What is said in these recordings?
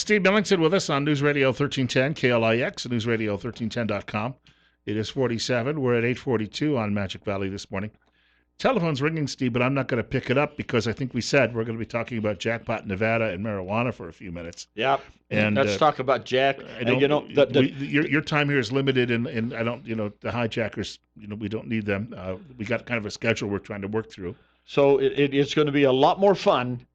Steve Millington with us on News Radio 1310, KLIX, and newsradio1310.com. It is 47. We're at 8:42 on Magic Valley this morning. Telephone's ringing, Steve, but I'm not going to pick it up because I think we said we're going to be talking about jackpot Nevada and marijuana for a few minutes. Yep. And let's talk about Jack. Your time here is limited, and I don't, the hijackers, we don't need them. We got kind of a schedule we're trying to work through. So it's going to be a lot more fun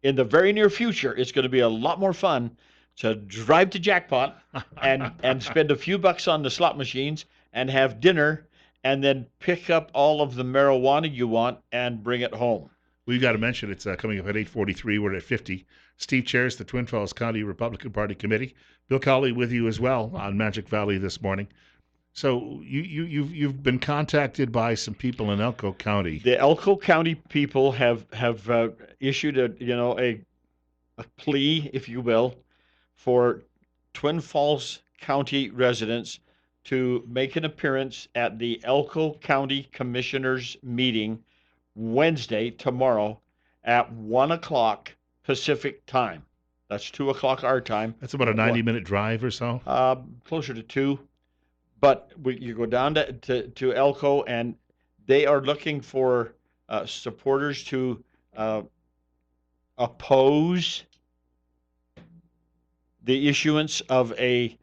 in the very near future. It's going to be a lot more fun to drive to Jackpot and spend a few bucks on the slot machines and have dinner and then pick up all of the marijuana you want and bring it home. We've got to mention it's coming up at 8:43. We're at 50. Steve chairs the Twin Falls County Republican Party Committee. Bill Cawley with you as well on Magic Valley this morning. So you've been contacted by some people in Elko County. The Elko County people have issued a plea, if you will, for Twin Falls County residents to make an appearance at the Elko County Commissioners meeting Wednesday, tomorrow, at 1 o'clock Pacific time. That's 2 o'clock our time. That's about a 90-minute drive or so? Closer to 2. But you go down to Elko, and they are looking for supporters to oppose the issuance of a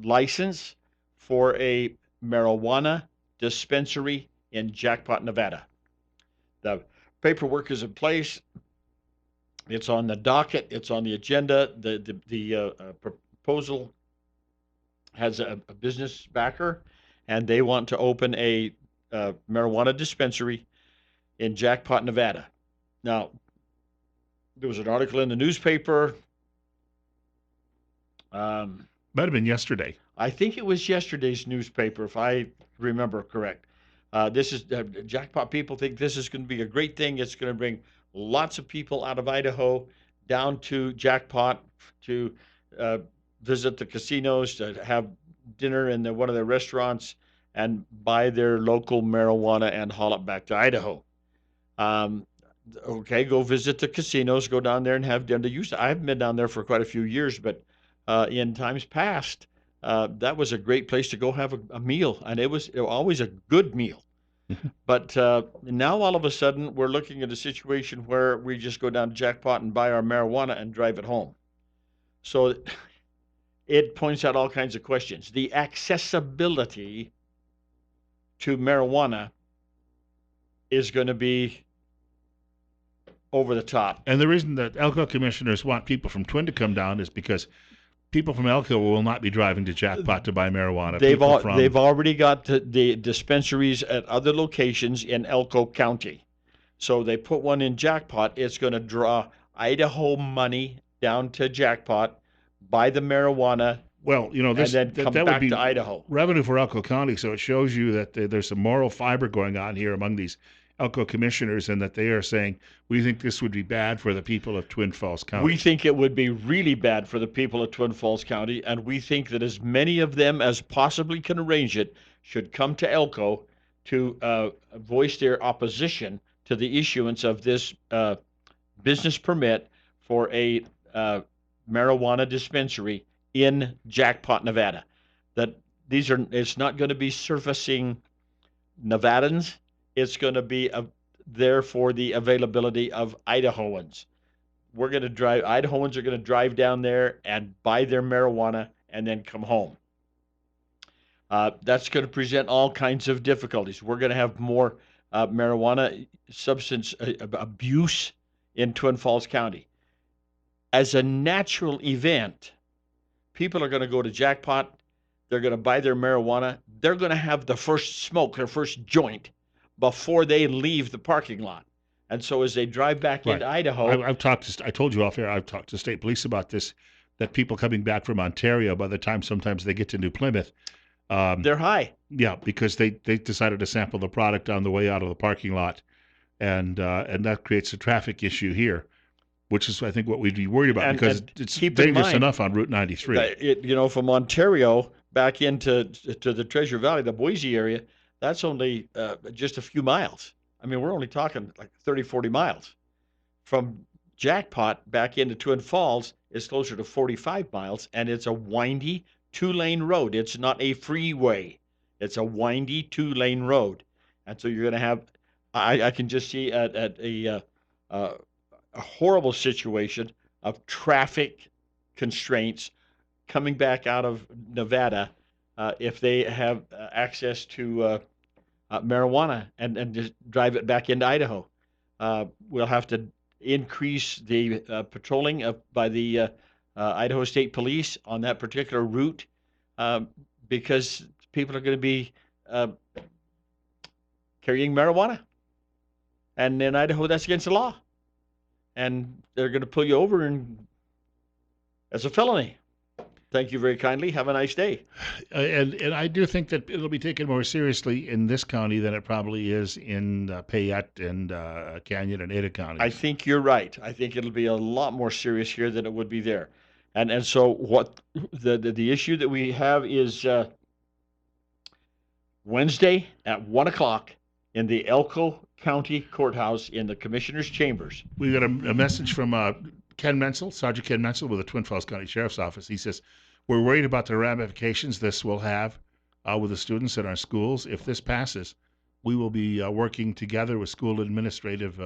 license for a marijuana dispensary in Jackpot, Nevada. The paperwork is in place. It's on the docket. It's on the agenda. The proposal has a business backer, and they want to open a marijuana dispensary in Jackpot, Nevada. Now, there was an article in the newspaper. Might have been yesterday. I think it was yesterday's newspaper, if I remember correct. This is Jackpot people think this is going to be a great thing. It's going to bring lots of people out of Idaho down to Jackpot to visit the casinos, to have dinner in one of their restaurants, and buy their local marijuana and haul it back to Idaho. Okay, go visit the casinos, go down there and have dinner. I haven't been down there for quite a few years, but in times past, that was a great place to go have a meal, and it was always a good meal. But now all of a sudden, we're looking at a situation where we just go down to Jackpot and buy our marijuana and drive it home. So it points out all kinds of questions. The accessibility to marijuana is going to be over the top. And the reason that Elko commissioners want people from Twin to come down is because people from Elko will not be driving to Jackpot to buy marijuana. They've already got the dispensaries at other locations in Elko County. So they put one in Jackpot. It's going to draw Idaho money down to Jackpot, buy the marijuana, and then come back to Idaho. Revenue for Elko County, so it shows you that there's some moral fiber going on here among these Elko commissioners, and that they are saying, we think this would be bad for the people of Twin Falls County. We think it would be really bad for the people of Twin Falls County, and we think that as many of them as possibly can arrange it should come to Elko to voice their opposition to the issuance of this business permit for a marijuana dispensary in Jackpot, Nevada. It's not going to be surfacing Nevadans. It's going to be there for the availability of Idahoans. Idahoans are going to drive down there and buy their marijuana and then come home. That's going to present all kinds of difficulties. We're going to have more marijuana substance abuse in Twin Falls County. As a natural event, people are going to go to Jackpot. They're going to buy their marijuana. They're going to have the first smoke, their first joint, before they leave the parking lot. And so as they drive back into Idaho... I told you off air, I've talked to state police about this, that people coming back from Ontario, by the time sometimes they get to New Plymouth... they're high. Yeah, because they decided to sample the product on the way out of the parking lot. And that creates a traffic issue here, which is, I think, what we'd be worried about, because it's dangerous enough on Route 93. From Ontario back into the Treasure Valley, the Boise area, that's only just a few miles. I mean, we're only talking like 30, 40 miles. From Jackpot back into Twin Falls is closer to 45 miles, and it's a windy 2-lane road. It's not a freeway. It's a windy 2-lane road. And so you're going to have, I can just see at a horrible situation of traffic constraints coming back out of Nevada if they have access to marijuana and just drive it back into Idaho. We'll have to increase the patrolling by the Idaho State Police on that particular route because people are going to be carrying marijuana. And in Idaho, that's against the law. And they're going to pull you over and as a felony. Thank you very kindly. Have a nice day. And I do think that it'll be taken more seriously in this county than it probably is in Payette and Canyon and Ada counties. I think you're right. I think it'll be a lot more serious here than it would be there. And so what the issue that we have is Wednesday at 1:00 in the Elko County Courthouse in the Commissioners' Chambers. We got a message from Ken Menzel, Sergeant Ken Menzel with the Twin Falls County Sheriff's Office. He says, we're worried about the ramifications this will have with the students in our schools. If this passes, we will be working together with school administrators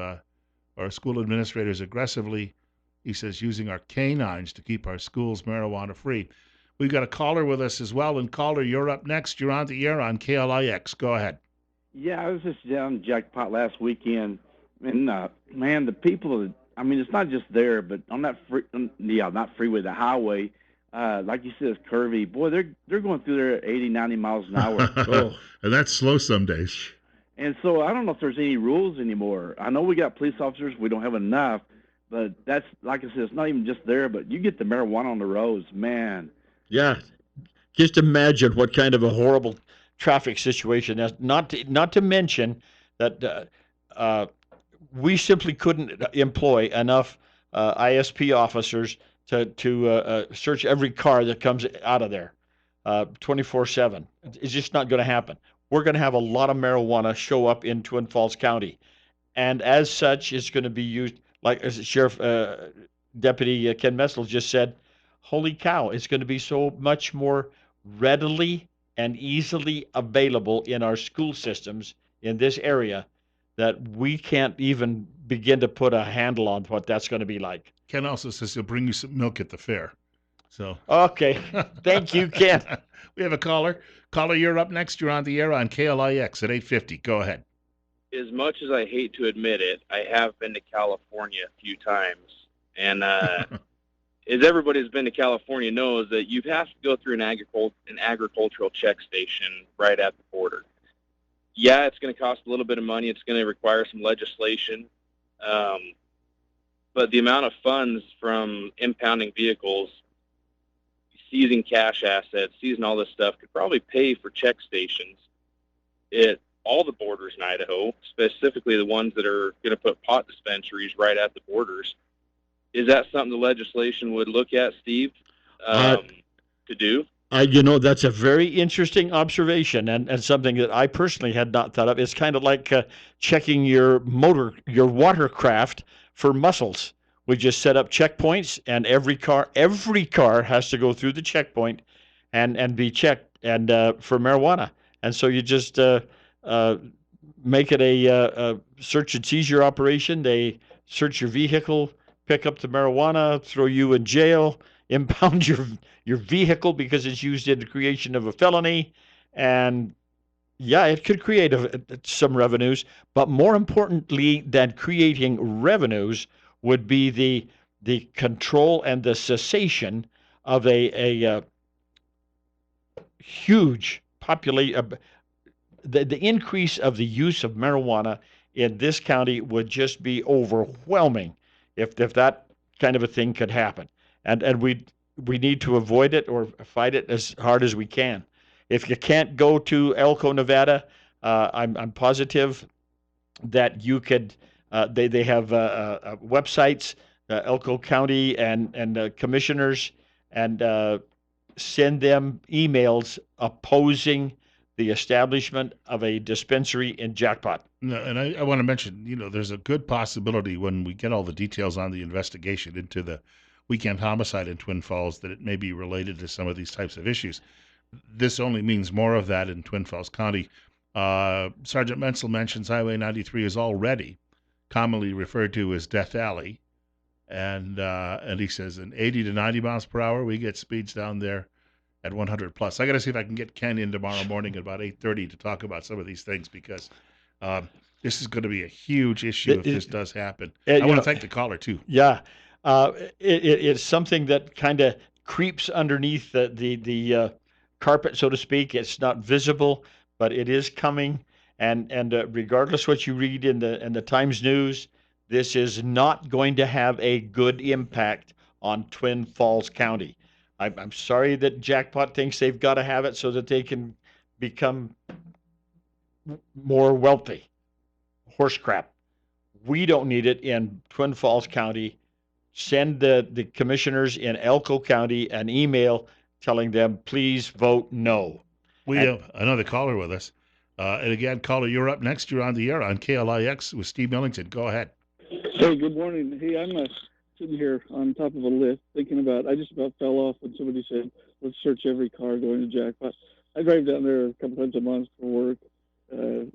aggressively, he says, using our canines to keep our schools marijuana free. We've got a caller with us as well. And caller, you're up next. You're on the air on KLIX. Go ahead. Yeah, I was just down Jackpot last weekend, and man, the people. I mean, it's not just there, but on that not freeway, the highway, like you said, it's curvy. Boy, they're going through there at 80, 90 miles an hour. Oh, and that's slow some days. And so I don't know if there's any rules anymore. I know we got police officers, we don't have enough, but that's like I said, it's not even just there. But you get the marijuana on the roads, man. Yeah, just imagine what kind of a horrible traffic situation. Not to mention that we simply couldn't employ enough ISP officers to search every car that comes out of there 24/7. It's just not going to happen. We're going to have a lot of marijuana show up in Twin Falls County, and as such, it's going to be used like as Sheriff Deputy Ken Messel just said. Holy cow! It's going to be so much more readily and easily available in our school systems in this area that we can't even begin to put a handle on what that's going to be like. Ken also says he'll bring you some milk at the fair. So okay, thank you, Ken. We have a caller. Caller, you're up next. You're on the air on KLIX at 8:50. Go ahead. As much as I hate to admit it, I have been to California a few times, and as everybody who's been to California knows, that you have to go through an agricultural check station right at the border. Yeah, it's going to cost a little bit of money. It's going to require some legislation. But the amount of funds from impounding vehicles, seizing cash assets, seizing all this stuff could probably pay for check stations at all the borders in Idaho, specifically the ones that are going to put pot dispensaries right at the borders. Is that something the legislation would look at, Steve, to do? That's a very interesting observation and something that I personally had not thought of. It's kind of like checking your watercraft for mussels. We just set up checkpoints, and every car has to go through the checkpoint and be checked and for marijuana. And so you just make it a search and seizure operation. They search your vehicle, pick up the marijuana, throw you in jail, impound your vehicle because it's used in the creation of a felony. And yeah, it could create some revenues, but more importantly than creating revenues would be the control and the cessation of a huge population. The increase of the use of marijuana in this county would just be overwhelming if that kind of a thing could happen. And we need to avoid it or fight it as hard as we can. If you can't go to Elko, Nevada, I'm positive that you could. They have websites, Elko County and commissioners, and send them emails opposing the establishment of a dispensary in Jackpot. No, and I want to mention, there's a good possibility when we get all the details on the investigation into the weekend homicide in Twin Falls, that it may be related to some of these types of issues. This only means more of that in Twin Falls County. Sergeant Menzel mentions Highway 93 is already commonly referred to as Death Alley, and he says in 80 to 90 miles per hour, we get speeds down there at 100 plus. I got to see if I can get Ken in tomorrow morning at about 8:30 to talk about some of these things, because this is going to be a huge issue if this does happen. I want to thank the caller too. Yeah, it's something that kind of creeps underneath the carpet, so to speak. It's not visible, but it is coming. And regardless what you read in the Times News, this is not going to have a good impact on Twin Falls County. I'm sorry that Jackpot thinks they've got to have it so that they can become more wealthy. Horse crap. We don't need it in Twin Falls County. Send the commissioners in Elko County an email telling them, please vote no. We have another caller with us. And again, caller, you're up next. You're on the air on KLIX with Steve Millington. Go ahead. Hey, good morning. Hey, I'm sitting here on top of a lift thinking about, I just about fell off when somebody said, let's search every car going to Jackpot. I drive down there a couple times a month for work, and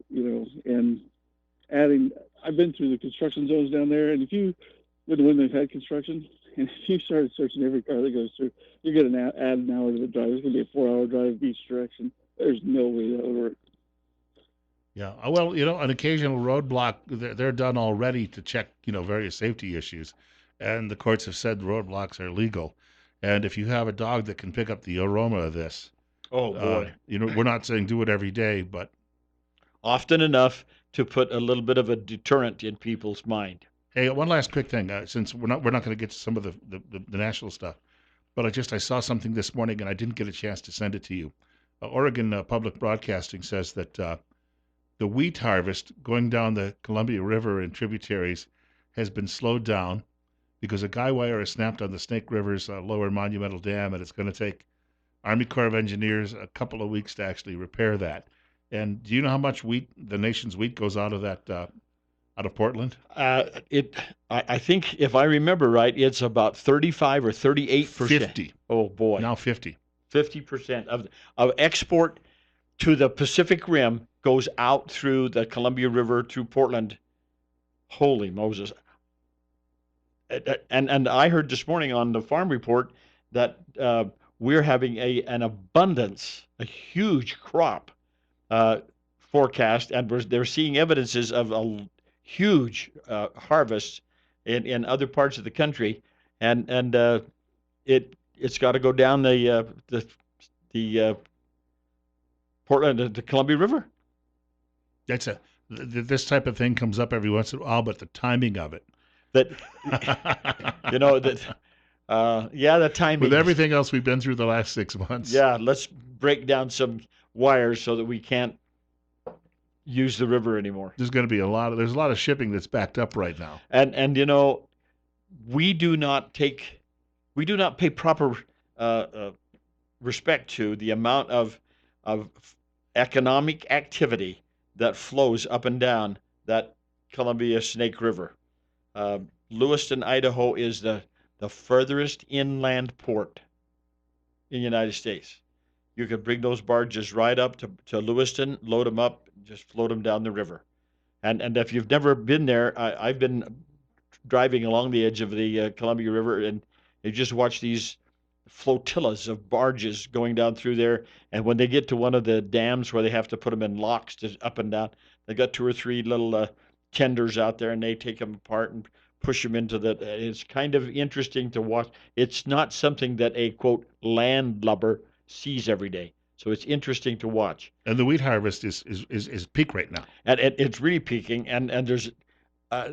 I've been through the construction zones down there, and if you, when they've had construction, and if you started searching every car that goes through, you're going to add an hour to the drive. It's going to be a 4-hour drive each direction. There's no way that would work. Yeah, well, an occasional roadblock, they're done already to check, various safety issues. And the courts have said roadblocks are legal. And if you have a dog that can pick up the aroma of this, oh boy, we're not saying do it every day, but often enough to put a little bit of a deterrent in people's mind. Hey, one last quick thing, since we're not going to get to some of the national stuff, but I saw something this morning and I didn't get a chance to send it to you. Oregon Public Broadcasting says that the wheat harvest going down the Columbia River and tributaries has been slowed down because a guy wire is snapped on the Snake River's lower monumental dam, and it's going to take Army Corps of Engineers a couple of weeks to actually repair that. And do you know how much wheat, the nation's wheat, goes out of that, out of Portland? I think if I remember right, it's about 35 or 38%. 50. Oh boy. Now 50. 50% of export to the Pacific Rim goes out through the Columbia River through Portland. Holy Moses. And I heard this morning on the Farm Report that we're having an abundance, a huge crop forecast, and they're seeing evidences of a huge harvest in other parts of the country, and it's got to go down the Portland to Columbia River. This type of thing comes up every once in a while, but the timing of it. The timing. With everything else we've been through the last 6 months. Yeah, let's break down some wires so that we can't use the river anymore. There's going to be a lot of shipping that's backed up right now. And we do not pay proper respect to the amount of economic activity that flows up and down that Columbia Snake River. Lewiston, Idaho is the furthest inland port in the United States. You could bring those barges right up to Lewiston, load them up, just float them down the river. And if you've never been there, I've been driving along the edge of the Columbia River, and you just watch these flotillas of barges going down through there. And when they get to one of the dams where they have to put them in locks to up and down, they got 2 or 3 little tenders out there, and they take them apart and push them into the. It's kind of interesting to watch. It's not something that a quote landlubber sees every day, so it's interesting to watch. And the wheat harvest is peak right now. And it's really peaking. And there's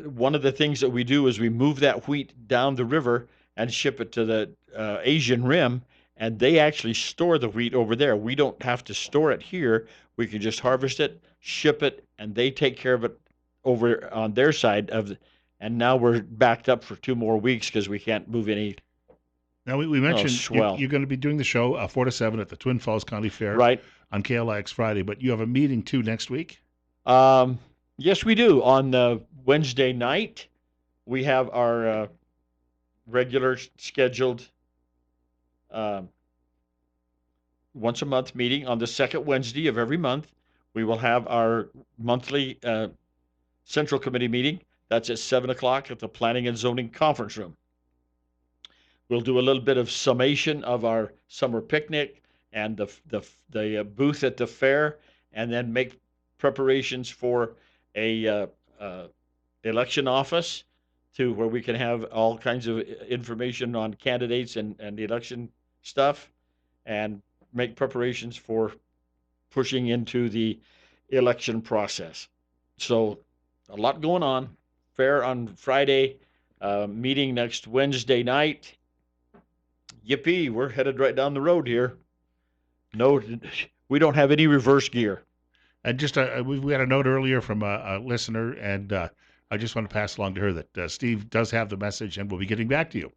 one of the things that we do is we move that wheat down the river and ship it to the Asian Rim, and they actually store the wheat over there. We don't have to store it here. We can just harvest it, ship it, and they take care of it over on their side of. And now we're backed up for 2 more weeks because we can't move any. Now, we mentioned you're going to be doing the show 4 to 7 at the Twin Falls County Fair, right, on KLIX Friday, but you have a meeting too next week? Yes, we do. On Wednesday night, we have our regular scheduled once a month meeting on the second Wednesday of every month. We will have our monthly Central Committee meeting. That's at 7 o'clock at the Planning and Zoning Conference Room. We'll do a little bit of summation of our summer picnic and the booth at the fair, and then make preparations for a election office to where we can have all kinds of information on candidates and the election stuff, and make preparations for pushing into the election process. So a lot going on. Fair on Friday, meeting next Wednesday night. Yippee, we're headed right down the road here. No, we don't have any reverse gear. And just we had a note earlier from a listener, and I just want to pass along to her that Steve does have the message and will be getting back to you.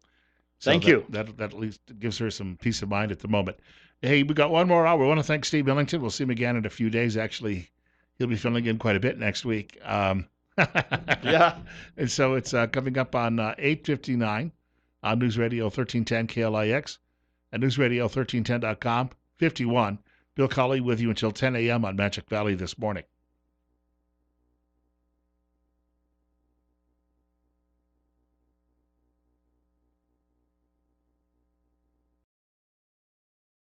So Thank you. That at least gives her some peace of mind at the moment. Hey, we got one more hour. We want to thank Steve Millington. We'll see him again in a few days. Actually, he'll be filling in quite a bit next week. Yeah. And so it's coming up on 8:59 on News Radio 1310 KLIX and newsradio1310.com. 51. Bill Colley with you until 10 a.m. on Magic Valley this morning.